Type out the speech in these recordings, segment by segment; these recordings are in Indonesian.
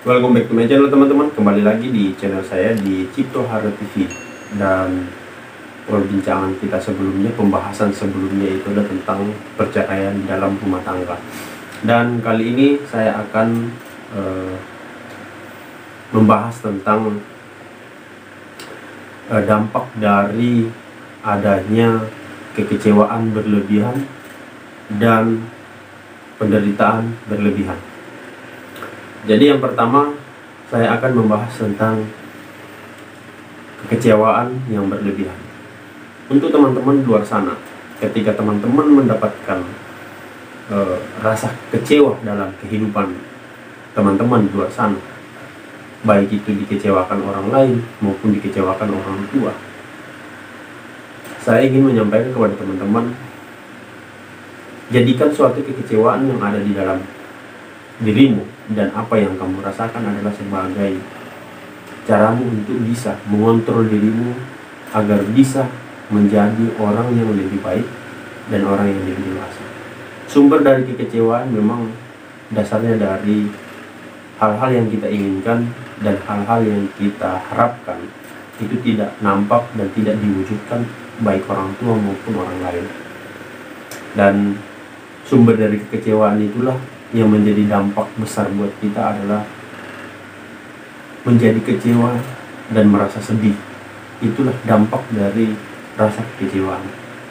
Welcome back to my channel teman-teman. Kembali lagi di channel saya di Cipto Hara TV. Dan perbincangan kita sebelumnya, pembahasan sebelumnya itu adalah tentang perceraian dalam rumah tangga. Dan kali ini saya akan membahas tentang dampak dari adanya kekecewaan berlebihan dan penderitaan berlebihan. Jadi yang pertama, saya akan membahas tentang kekecewaan yang berlebihan. Untuk teman-teman di luar sana, ketika teman-teman mendapatkan rasa kecewa dalam kehidupan teman-teman di luar sana, baik itu dikecewakan orang lain maupun dikecewakan orang tua, saya ingin menyampaikan kepada teman-teman, jadikan suatu kekecewaan yang ada di dalam dirimu dan apa yang kamu rasakan adalah sebagai caramu untuk bisa mengontrol dirimu agar bisa menjadi orang yang lebih baik dan orang yang lebih dewasa. Sumber dari kekecewaan memang dasarnya dari hal-hal yang kita inginkan dan hal-hal yang kita harapkan itu tidak nampak dan tidak diwujudkan baik orang tua maupun orang lain. Dan sumber dari kekecewaan itulah yang menjadi dampak besar buat kita adalah menjadi kecewa dan merasa sedih. Itulah dampak dari rasa kekecewaan.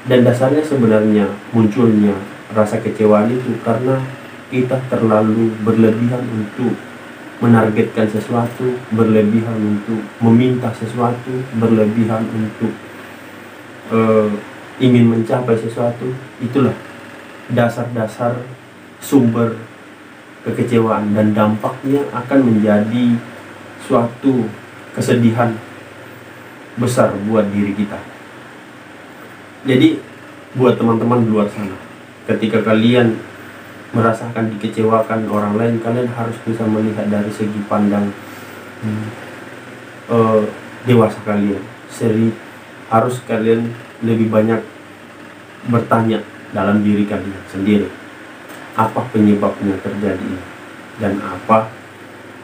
Dan dasarnya sebenarnya munculnya rasa kecewaan itu karena kita terlalu berlebihan untuk menargetkan sesuatu, berlebihan untuk meminta sesuatu, berlebihan untuk ingin mencapai sesuatu. Itulah dasar-dasar sumber kekecewaan, dan dampaknya akan menjadi suatu kesedihan besar buat diri kita. Jadi buat teman-teman di luar sana, ketika kalian merasakan dikecewakan orang lain, kalian harus bisa melihat dari segi pandang dewasa kalian. Harus kalian lebih banyak bertanya dalam diri kalian sendiri, apa penyebabnya terjadi ini dan apa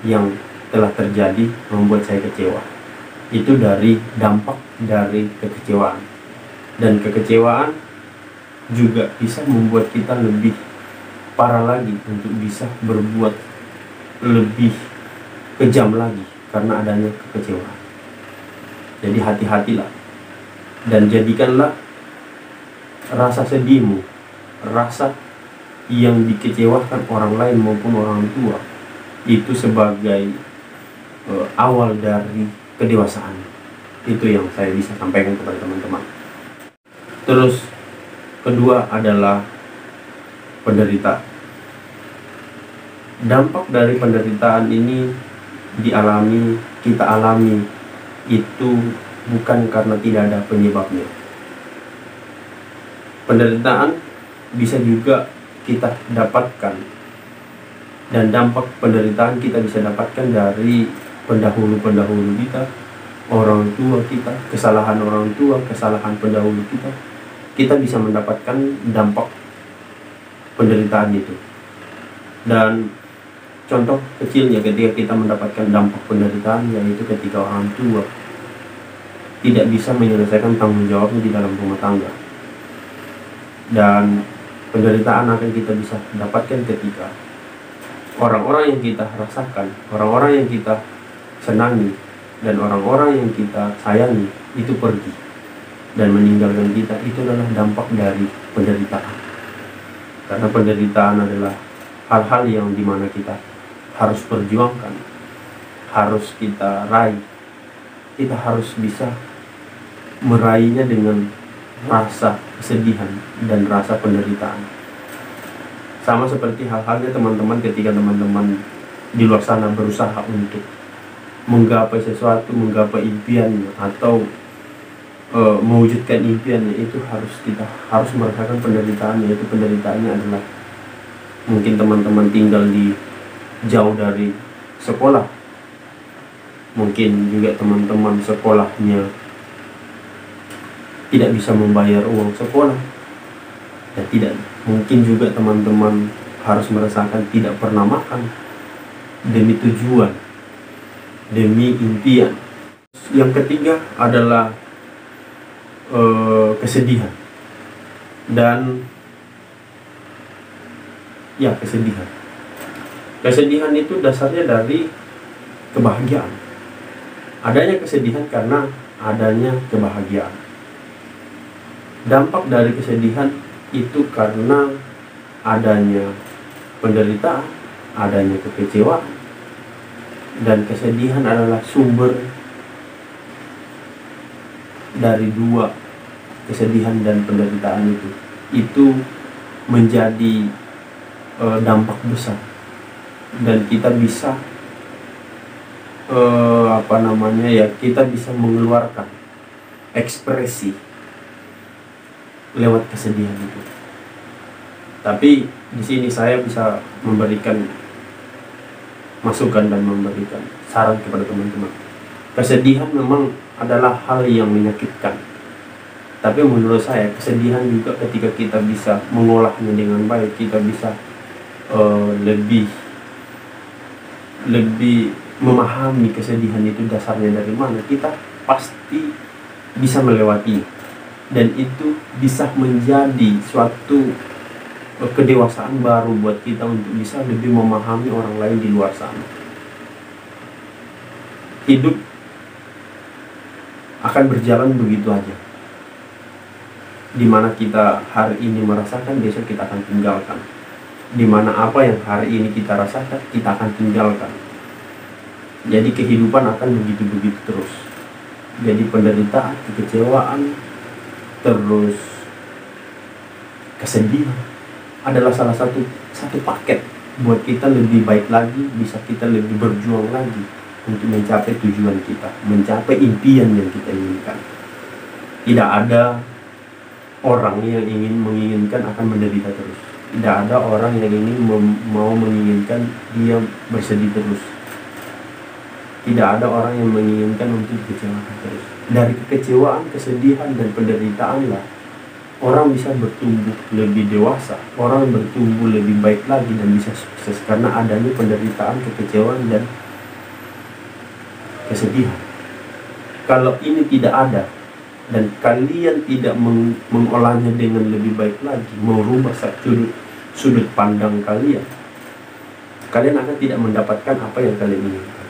yang telah terjadi membuat saya kecewa. Itu dari dampak dari kekecewaan. Dan kekecewaan juga bisa membuat kita lebih parah lagi untuk bisa berbuat lebih kejam lagi karena adanya kekecewaan. Jadi hati-hatilah dan jadikanlah rasa sedihmu, rasa yang dikecewakan orang lain maupun orang tua itu sebagai awal dari kedewasaan. Itu yang saya bisa sampaikan kepada teman-teman. Terus kedua adalah penderitaan. Dampak dari penderitaan ini kita alami itu bukan karena tidak ada penyebabnya. Penderitaan bisa juga kita dapatkan, dan dampak penderitaan kita bisa dapatkan dari pendahulu-pendahulu kita, orang tua kita, kesalahan orang tua, kesalahan pendahulu kita. Kita bisa mendapatkan dampak penderitaan itu. Dan contoh kecilnya ketika kita mendapatkan dampak penderitaan, yaitu ketika orang tua tidak bisa menyelesaikan tanggung jawabnya di dalam rumah tangga. Dan penderitaan akan kita bisa dapatkan ketika orang-orang yang kita rasakan, orang-orang yang kita senangi, dan orang-orang yang kita sayangi itu pergi dan meninggalkan kita. Itu adalah dampak dari penderitaan. Karena penderitaan adalah hal-hal yang dimana kita harus perjuangkan, harus kita raih. Kita harus bisa meraihnya dengan rasa kesedihan dan rasa penderitaan. Sama seperti hal-halnya teman-teman ketika teman-teman di luar sana berusaha untuk menggapai sesuatu, menggapai impiannya atau mewujudkan impiannya, itu kita harus merasakan penderitaan. Yaitu penderitaannya adalah mungkin teman-teman tinggal di jauh dari sekolah, mungkin juga teman-teman sekolahnya tidak bisa membayar uang sekolah, dan tidak mungkin juga teman-teman harus merasakan tidak pernah makan, demi tujuan, demi impian. Yang ketiga adalah kesedihan. Dan ya, kesedihan. Kesedihan itu dasarnya dari kebahagiaan. Adanya kesedihan karena adanya kebahagiaan. Dampak dari kesedihan itu karena adanya penderitaan, adanya kekecewaan. Dan kesedihan adalah sumber dari dua kesedihan dan penderitaan itu. Itu menjadi dampak besar, dan kita bisa kita bisa mengeluarkan ekspresi lewat kesedihan itu. Tapi di sini saya bisa memberikan masukan dan memberikan saran kepada teman-teman. Kesedihan memang adalah hal yang menyakitkan, tapi menurut saya kesedihan juga ketika kita bisa mengolahnya dengan baik, kita bisa lebih memahami kesedihan itu dasarnya dari mana, kita pasti bisa melewati, dan itu bisa menjadi suatu kedewasaan baru buat kita untuk bisa lebih memahami orang lain di luar sana. Hidup akan berjalan begitu aja, dimana kita hari ini merasakan, besok kita akan tinggalkan. Dimana apa yang hari ini kita rasakan, kita akan tinggalkan. Jadi kehidupan akan begitu-begitu terus. Jadi penderitaan, kekecewaan, terus kesedihan adalah salah satu paket buat kita lebih baik lagi, bisa kita lebih berjuang lagi untuk mencapai tujuan kita, mencapai impian yang kita inginkan. Tidak ada orang yang menginginkan akan menderita terus. Tidak ada orang yang mau menginginkan dia bersedih terus. Tidak ada orang yang menginginkan untuk dikecewakan terus. Dari kekecewaan, kesedihan, dan penderitaanlah orang bisa bertumbuh lebih dewasa, orang bertumbuh lebih baik lagi dan bisa sukses karena adanya penderitaan, kekecewaan, dan kesedihan. Kalau ini tidak ada dan kalian tidak mengolahnya dengan lebih baik lagi, merubah sudut pandang kalian akan tidak mendapatkan apa yang kalian inginkan.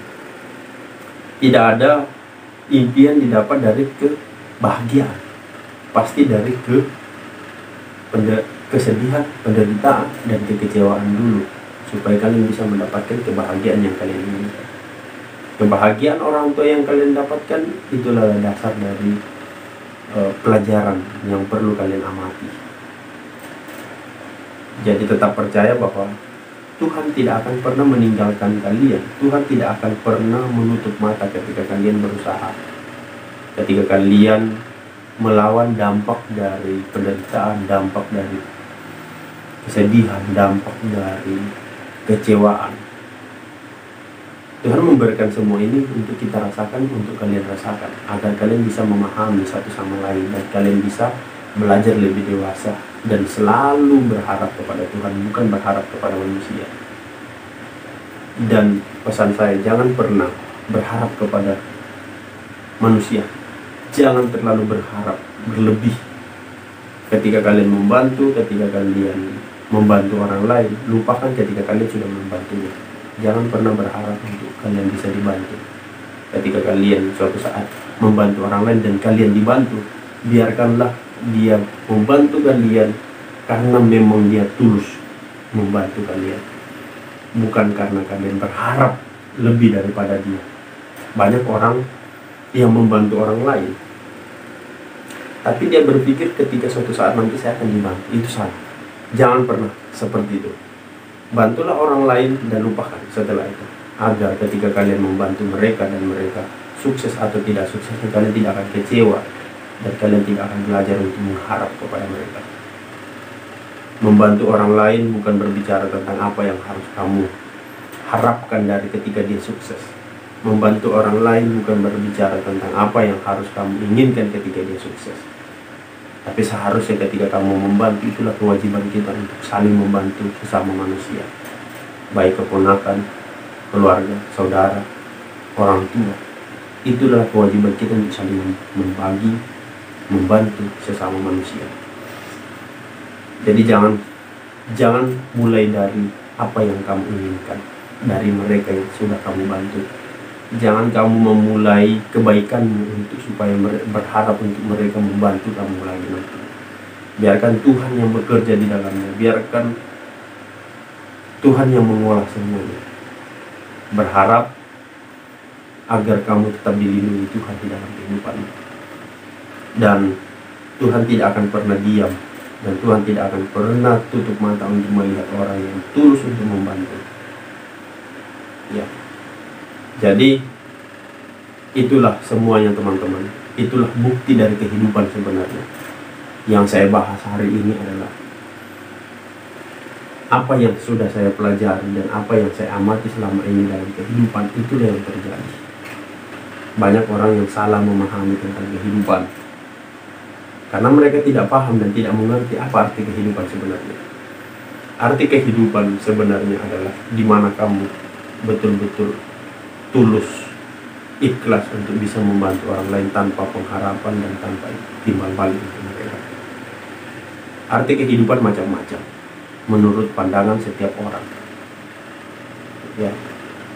Tidak ada impian didapat dari kebahagiaan, pasti dari kesedihan, penderitaan, dan kekecewaan dulu, supaya kalian bisa mendapatkan kebahagiaan yang kalian inginkan. Kebahagiaan orang tua yang kalian dapatkan itulah dasar dari pelajaran yang perlu kalian amati. Jadi tetap percaya bahwa Tuhan tidak akan pernah meninggalkan kalian. Tuhan tidak akan pernah menutup mata ketika kalian berusaha. Ketika kalian melawan dampak dari penderitaan, dampak dari kesedihan, dampak dari kecewaan. Tuhan memberikan semua ini untuk kita rasakan, untuk kalian rasakan, agar kalian bisa memahami satu sama lain dan kalian bisa belajar lebih dewasa dan selalu berharap kepada Tuhan, bukan berharap kepada manusia. Dan pesan saya, jangan pernah berharap kepada manusia. Jangan terlalu berharap berlebih. Ketika kalian membantu, ketika kalian membantu orang lain, lupakan ketika kalian sudah membantunya. Jangan pernah berharap untuk kalian bisa dibantu. Ketika kalian suatu saat membantu orang lain dan kalian dibantu, biarkanlah dia membantu kalian karena memang dia tulus membantu kalian, bukan karena kalian berharap lebih daripada dia. Banyak orang yang membantu orang lain, tapi dia berpikir ketika suatu saat nanti saya akan dibantu. Itu salah. Jangan pernah seperti itu. Bantulah orang lain dan lupakan setelah itu, agar ketika kalian membantu mereka dan mereka sukses atau tidak sukses, kalian tidak akan kecewa dan kalian tidak akan belajar untuk mengharap kepada mereka. Membantu orang lain bukan berbicara tentang apa yang harus kamu harapkan dari ketika dia sukses. Membantu orang lain bukan berbicara tentang apa yang harus kamu inginkan ketika dia sukses. Tapi seharusnya ketika kamu membantu, itulah kewajiban kita untuk saling membantu sesama manusia, baik keponakan, keluarga, saudara, orang tua. Itulah kewajiban kita untuk saling membagi, membantu sesama manusia. Jadi jangan mulai dari apa yang kamu inginkan, dari mereka yang sudah kamu bantu. Jangan kamu memulai kebaikanmu untuk supaya berharap untuk mereka membantu kamu lagi nanti. Biarkan Tuhan yang bekerja di dalamnya, biarkan Tuhan yang mengolah semuanya. Berharap agar kamu tetap dilindungi Tuhan di dalam kehidupanmu. Dan Tuhan tidak akan pernah diam, dan Tuhan tidak akan pernah tutup mata untuk melihat orang yang tulus untuk membantu. Ya. Jadi itulah semuanya teman-teman. Itulah bukti dari kehidupan sebenarnya. Yang saya bahas hari ini adalah apa yang sudah saya pelajari dan apa yang saya amati selama ini dalam kehidupan. Itulah yang terjadi. Banyak orang yang salah memahami tentang kehidupan karena mereka tidak paham dan tidak mengerti apa arti kehidupan sebenarnya. Arti kehidupan sebenarnya adalah di mana kamu betul-betul tulus, ikhlas untuk bisa membantu orang lain tanpa pengharapan dan tanpa timbal balik untuk mereka. Arti kehidupan macam-macam menurut pandangan setiap orang. Ya,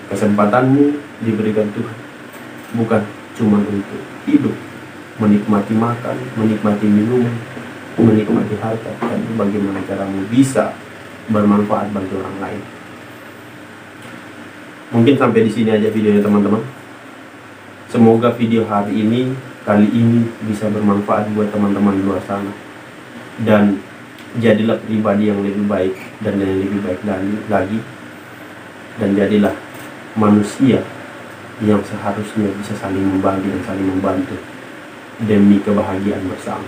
kesempatanmu diberikan Tuhan bukan cuma untuk hidup, menikmati makan, menikmati minuman, menikmati harta, dan bagaimana caramu bisa bermanfaat bagi orang lain. Mungkin sampai di sini aja videonya teman-teman. Semoga video kali ini bisa bermanfaat buat teman-teman di luar sana. Dan jadilah pribadi yang lebih baik dan yang lebih baik lagi. Dan jadilah manusia yang seharusnya bisa saling membagi dan saling membantu demi kebahagiaan bersama.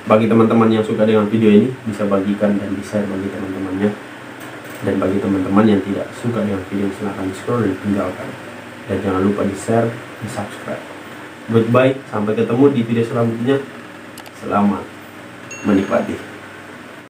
Bagi teman-teman yang suka dengan video ini, bisa bagikan dan di-share bagi teman-temannya. Dan bagi teman-teman yang tidak suka dengan video, silahkan di-scroll dan tinggalkan. Dan jangan lupa di-share, di-subscribe. Goodbye, sampai ketemu di video selanjutnya. Selamat menikmati.